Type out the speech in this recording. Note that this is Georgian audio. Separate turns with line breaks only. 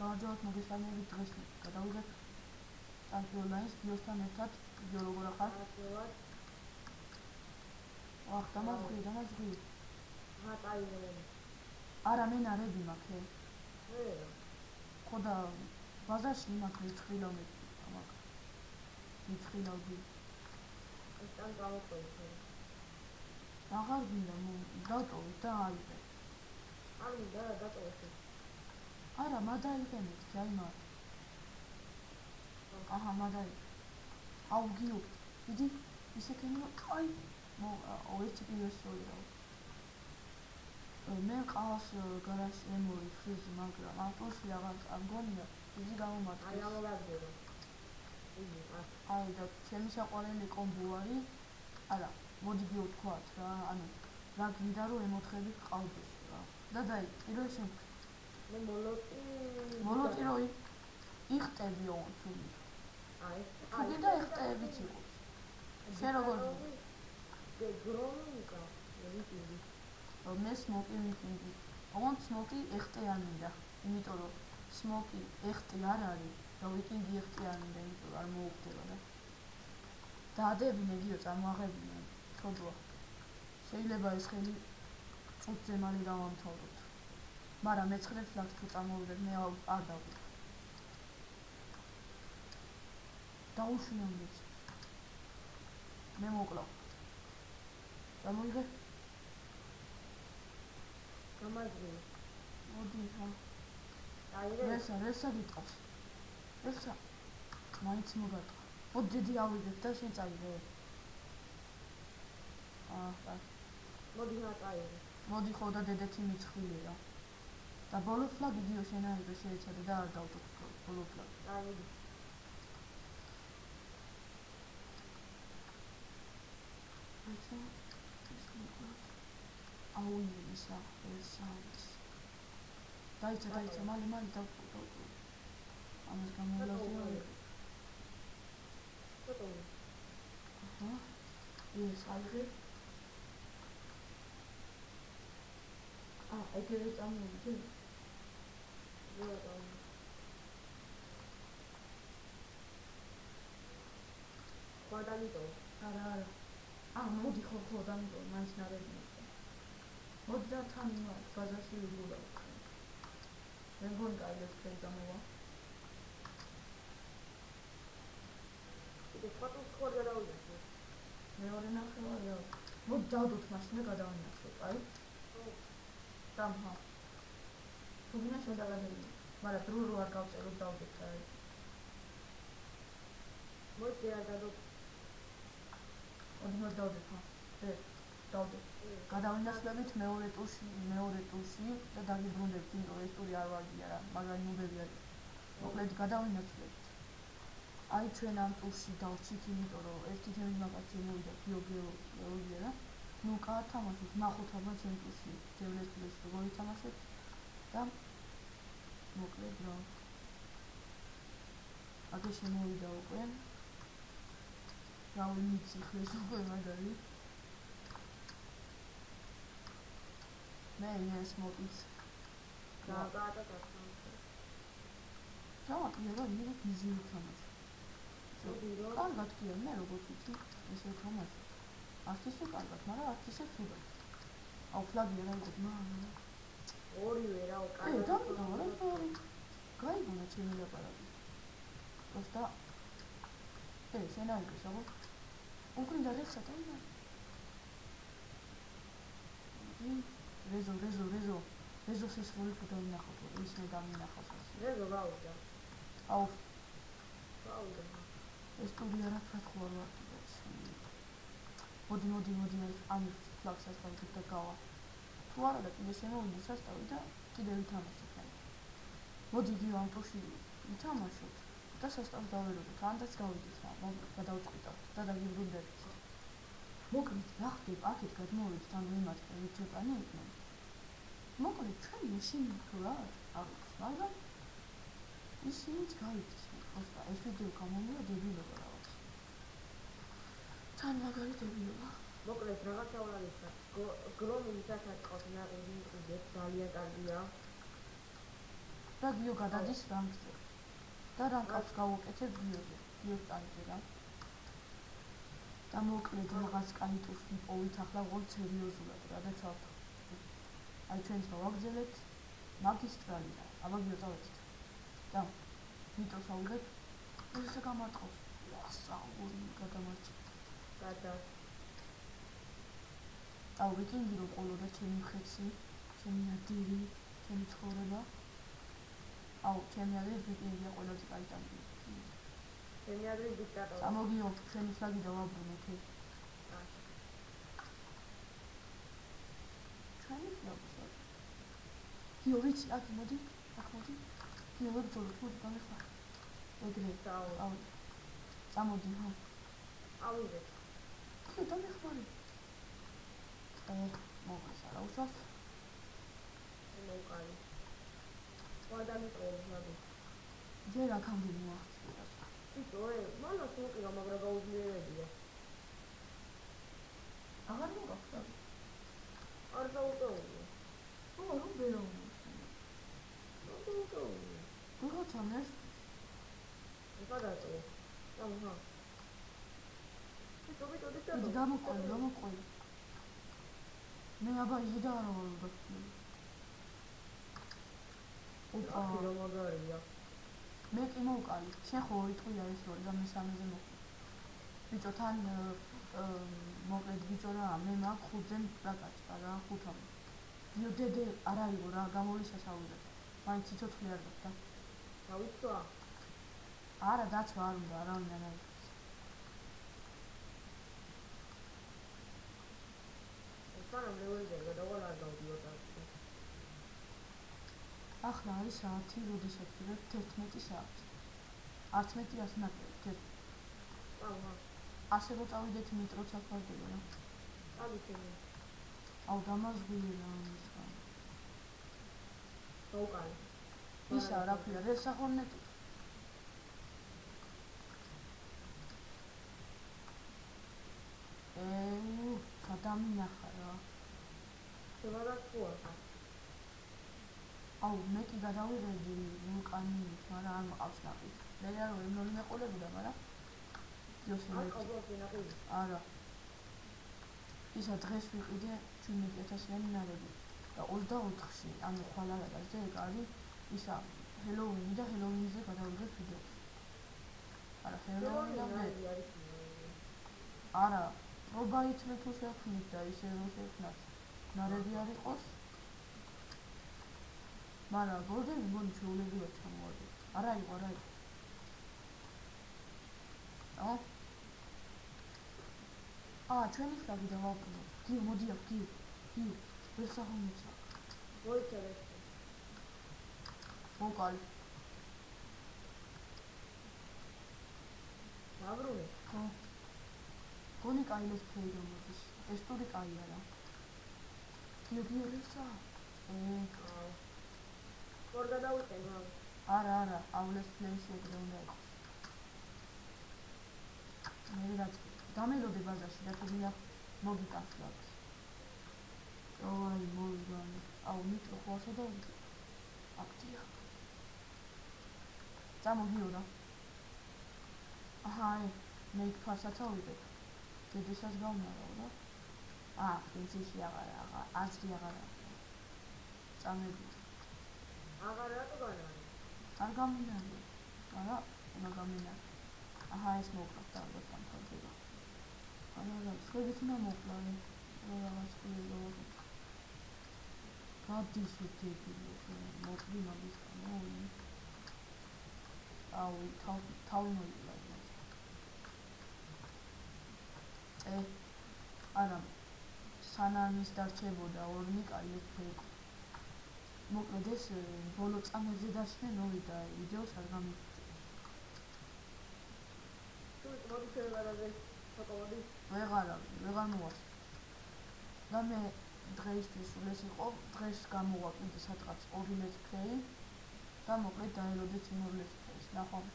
გამარჯობათ მოგესალმებით დღეს გადავიღეთ Champions გიოსთან ერთად ვიდეო როგორ ახარ? ვახ დამაზღვი არა მე ნარები მაქვს ხო და ბაზარში მაქვს რიცხილავ რიცხილავდი აღარ გინდა დავტოვეთ და აიღე არა მადაიღენეთ ჯაიმარ აჰა მადაიღე აუ გიო დიდი ისეკენო აი ერთი პირველსოლიაო მე ყავს გარაჟში ემორი ფრიზი მაგრამ ავტოში აღარ ამგონია იგი გამომართეს აი და ჩემი საყვარელი კომბო არის არა მოდი გიო თქვათ რა ანუ რა გინდა რომ ემოთხები ყავდეს რა და დაი პირველ შემთხვევაში
მე
მოლოტი რო იხტები თუმი თუ გინდა იხტებიც იყოს შენ როგორ
გრონიკა
მე სმოკი ვიკინგი ოღონდ სმოკი ეხტე არ მინდა იმიტომ რომ სმოკი ეხტე არ არის და ვიკინგი ეხტე არ მინდა იმიტომ რომ არ მოუხდება და დაადებინე გიო წამოაღებინე თოდვა შეიძლება ეს ხელი წუთზე მალე დავამთავროთ მაგრამ მე-9 ფლაგს თუ წამოვიდეთ მე არ დავდივარ დაუშვიამდეც მე მოკლავ წამოიღე
გამარჯვება
მოდი რა
აიღე
რესა გიტყავს რესა მაინც მოგატყვა მოდი დიდი ავიღებ და შენ წაიღე აჰა
მოდი აიღე
მოდი ხო და დედეთი მიცხვილი რა და ბოლო ფლაგი გიო შენ აიღე შეეცადე და არ დავდოთ ბოლო ფლაგი
აიღე
აუ ისა დაიცა მალე დავტო ამას გამოვლაზია აჰა ეს აიღე ეგრე წამოვიდე
გადავიდო
არა მოდი ხო დამიდო მაინც ნარები მოდი და თან ბაზარში ვიგულავ მე მგონი კაი ეს გამოვა
ეს ფოტოს ხوار გადავიდე
მეორე ნახევარი მოდი დავდოთ მაშინ და გადავინახოთ აი დამჰა თუ გინდა შედაგადები მაგრამ დრო რო არ გავწეროთ დავდეთ აი
მოდი არ დადოთ
ოდი დავდეთ დავდეთ გადავინახებით მეორე ტურში და დაგიბრუნდებით იმიტომ ეს ტური არ ვარგია რა მაგრამ ნუბები არის მოკლედ გადავინახებით აი ჩვენ ამ ტურში დავჭით იმიტომ რომ ერთი თემი მაგაცი მოვიდა გეოლოგია და ნუ გაათამაშოთ ნახოთ აბა ჩვენ ტურში ჯევლესტურში როგორ ითამაშეთ და მოკლედ რა აგე შემოვიდა უკვე რა ვიცი ხეს უკვე მაგარი მე ეს მოკიც რა პირველად მე გიზი უთამაშე კარგად გია მე როგორც ვიცი ესე უთამაშე არც ისე კარგად მაგრამ არც ისე ცუდად აუ ფლაგი რა იყო
ორივე რა
კარგად გაიგონა ჩემი ლაპარაკი просто შენ აიღე საბო უკრინდა რეხსა და რეზო სესროლი თუ დავინახოთ ის მე დამინახავს
რეზო გავიდა
აუ ეს ტური არაფრად ხო არ ვარ მოდი ამ ფლაგს ასწავლეთ და გავა თუ არა და კიდე შემოვიდა სასტავი და კიდე ვითამაშოთ მოდი გიო ამ ტურში ვითამაშოთ და სასტავს დავეროთ ანდაც გავიდეთ რა გადავწყვიტავთ და დაგიბრუნდებით მოკლედ რა ხდება აქეთ გადმოვიდეთ ან ვიმართე ვიჯეტანი იქნება მოკლედ ჩვენ მაშინ რა არის მაგრამ ისინიც გავიქცეს просто ეს ვიდეო გამომია დებილობა რაღაც თან მაგარი დებილობა
მოკლედ რაღაცა უნდა ისე გრომი ისე აკეთებს ნაყიდი ძალიან კარგია
და გიო გადადის რანგზე. და რანგს გავუკეთებ გიოზე. გიოს ტანზე რა. და მოკლედ რაღაც კაი ტურს მიპოვით ახლა ვარ სერიოზულად რა და ჩავთვალე. აი ჩვენს გავაგზავნეთ მაგისტრალი და აბა გიო წავედით. და ნიტროს ავიღებ. ესე გამარტყავს. ვასაური გადამარჩი.
გადა.
აუ ვიკინგი რო ყოლოდა ჩემი ხეცი, ჩემი ადირი, ჩემი ცხოვრება. აუ ჩემი ადრე ვიკინგია ყველაზე კაი ტანგი.
ჩემი ადრე დიქტატორი.
სამოგიო ჩვენი ფლაგი დავაბრუნოთ. ჩვენი ფლაგი. გიო ვიცი აქ მოდი. გიო ვებძოლოთ მოდი გამიხარ. ეგრე. აუ. წამოდი ხო.
ავიდე.
გიო დამიხარი. მოგეს არა უშავს.
მოვყარი. ვადამიტყოლ მაგ.
ჯერ აქამდე მოახცია.
იცი, მანას მოყიდა, მაგრამ გაუძლიერებია.
აღარ მოგახსნა.
არ დაუტოვია.
რო ბერაუნი.
დაუტოვია.
გოგოთანეს.
გადატო. აჰა.
ის გამოყოლი. მე აბა იზიდა არა ვარ გასული. ოპა,
რა მაგარია.
მე კი მოვკალი. შენ ხო იტყვია ეს როლი და მესამეზე მოხდა. ბიჭო თან მოკლედ ბიჭო რა, მე მაგ 5-ზე დაკაჭდა რა, 5-ამდე. გიო დედე არ აიღო რა, გამოვლისასავიდა. მაინც სიცოცხლე არ გქონდა.
დავიცვა.
არა, დაცვა არ უნდა, არავინ არ აიღო.
სანამ ლეველზე გადავალ არ დავდიოდა.
ახლა არის საათი, როდესაც ვიღებ 11 საათი. არც მეტი არც ნაკლები.
აჰა.
ასე რომ წავიდეთ მეტროც აქ ვარდება რა.
წავიდე.
აუ დამაზღვიე რა ამის რა.
მოვყარი.
ისა რა ქვია, რესახორნეტი. გადამინახა რა.
შევადაც ხوارა.
აუ მე კი გადავიღედი ვულკანით, მაგრამ არ მყავს ნაყიდ. მე რა რომ ემნოლი მეყოლებოდა, მაგრამ არა. ისა დღეს ვიყიდე 17,000-იანი ნარები და 24-ში, ანუ ხვალარადაზე ეგ არის ისა ჰელოუინი და ჰელოუინზე გადავიღებ ვიდეოს. არა, ჰელოუინი არა, პრობაითმე თუ შექმნით და ისე რომ შექმნათ ნარები არ იყოს. მაგრამ გორდენი მგონი ჩვეულებრივად ჩამოვარდება. არა იყო. ჩვენი ფლაგი დავაბრუნოთ. გიო, მოდი აქ, გიო. ვერ სახომეცა.
მოიცადე.
მოვყალი.
დაბრუნე.
ხო. გონი კაი ლეს ფლეი გამოდის. ეს ტური კაია რა. გიო, რესა?
ორ გადავიტენ მაგ.
არა, აულეს ფლეიში ეგრე უნდა იყოს. მე რაც დამელოდე ბაზარში და თუ მინდა მოგიტანს ლაპს. მოვიგანი. აუ ნიტრო ხო შედავიდე. აქტია. წამოგიო რა. აჰა, მე იქ ფარსაც ავიღებ. დედესაც გავნარავ რა. პრინციპში აღარა, აზრი აღარა. წამები.
აღარ რატო განა?
არ გამინარია. არა, უნდა გამინარია. აჰა, ეს მოვკლავ და ალბათ დამთავრდება. არა, სხვებიც უნდა მოვკლავი. რაღაც ყველა გადის შედეგი, მოკლი მაგისთან, აუ, თავი მოიკლა. არა, სანამ ის დარჩებოდა ორნი კაი ფეიქ. მოკლედ ეს ბოლო წამებზე დასვენ მოვიდა ვიდეოს არ გამიგვიჭირდა.
თუ მოდი შევარაზე ფოტოები.
ვეღარ მოვარ. და მე დღეისთვის სულ ეს იყო, დღეს გამოვა კიდე სადღაც 2 let's play და მოკლედ დაელოდეთ იმ 2 let's play-ს. ნახვამდის.